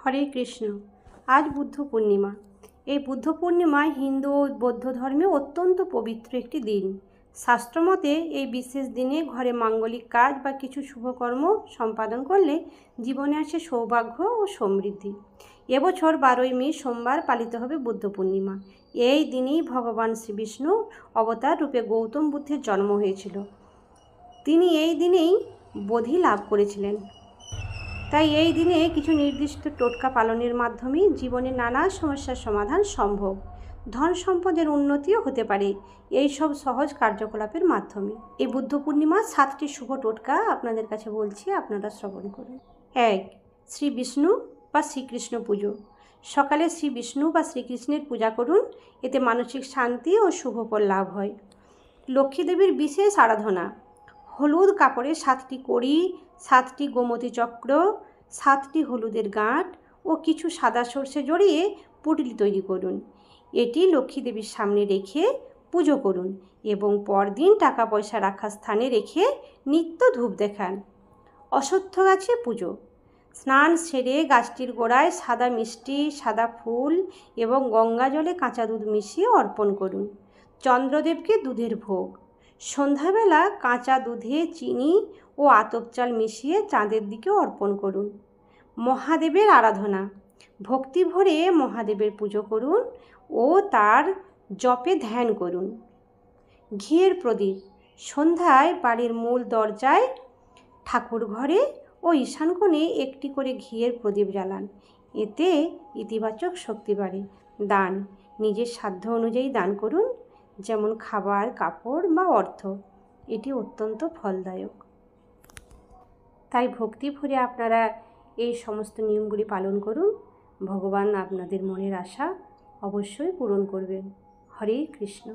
হরে কৃষ্ণ। আজ বুদ্ধ পূর্ণিমা। এই বুদ্ধ পূর্ণিমায় হিন্দু ও বৌদ্ধ ধর্মে অত্যন্ত পবিত্র একটি দিন। শাস্ত্রমতে এই বিশেষ দিনে ঘরে মাঙ্গলিক কাজ বা কিছু শুভকর্ম সম্পাদন করলে জীবনে আসে সৌভাগ্য ও সমৃদ্ধি। এবছর 12ই মে সোমবার পালিত হবে বুদ্ধ পূর্ণিমা। এই দিনেই ভগবান শ্রীবিষ্ণু অবতার রূপে গৌতম বুদ্ধের জন্ম হয়েছিল। তিনি এই দিনেই বোধি লাভ করেছিলেন। তাই এই দিনে কিছু নির্দিষ্ট টোটকা পালনের মাধ্যমে জীবনে নানা সমস্যার সমাধান সম্ভব। ধন সম্পদের উন্নতিও হতে পারে এই সব সহজ কার্যকলাপের মাধ্যমে। এই বুদ্ধ পূর্ণিমার 7টি শুভ টোটকা আপনাদের কাছে বলছি, আপনারা শ্রবণ করুন। 1. শ্রী বিষ্ণু বা শ্রীকৃষ্ণ পুজো। সকালে শ্রী বিষ্ণু বা শ্রীকৃষ্ণের পূজা করুন, এতে মানসিক শান্তি ও শুভ ফল লাভ হয়। লক্ষ্মী দেবীর বিশেষ আরাধনা। হলুদ কাপড়ে 7টি কড়ি, 7টি গোমতী চক্র, 7টি হলুদের গাঁট ও কিছু সাদা সর্ষে জড়িয়ে পুঁটলি তৈরি করুন। এটি লক্ষ্মী দেবীর সামনে রেখে পুজো করুন এবং পরদিন টাকা পয়সা রাখার স্থানে রেখে নিত্য ধূপ দেখান। অশ্বত্থ গাছে পুজো। স্নান সেরে গাছটির গোড়ায় সাদা মিষ্টি, সাদা ফুল এবং গঙ্গা জলে কাঁচা দুধ মিশিয়ে অর্পণ করুন। চন্দ্রদেবকে দুধের ভোগ। সন্ধ্যাবেলা কাঁচা দুধে চিনি ও আতপ চাল মিশিয়ে চাঁদের দিকে অর্পণ করুন। মহাদেবের আরাধনা। ভক্তি ভরে মহাদেবের পুজো করুন ও তার জপে ধ্যান করুন। ঘিয়ের প্রদীপ। সন্ধ্যায় বাড়ির মূল দরজায়, ঠাকুর ঘরে ও ঈশান কোণে একটি করে ঘিয়ের প্রদীপ জ্বালান। এতে ইতিবাচক শক্তি বাড়ে। দান। নিজের সাধ্য অনুযায়ী দান করুন, যেমন খাবার, কাপড় বা অর্থ। এটি অত্যন্ত ফলদায়ক। তাই ভক্তি ভরে আপনারা এই সমস্ত নিয়মগুলি পালন করুন। ভগবান আপনাদের মনের আশা অবশ্যই পূরণ করবেন। হরে কৃষ্ণ।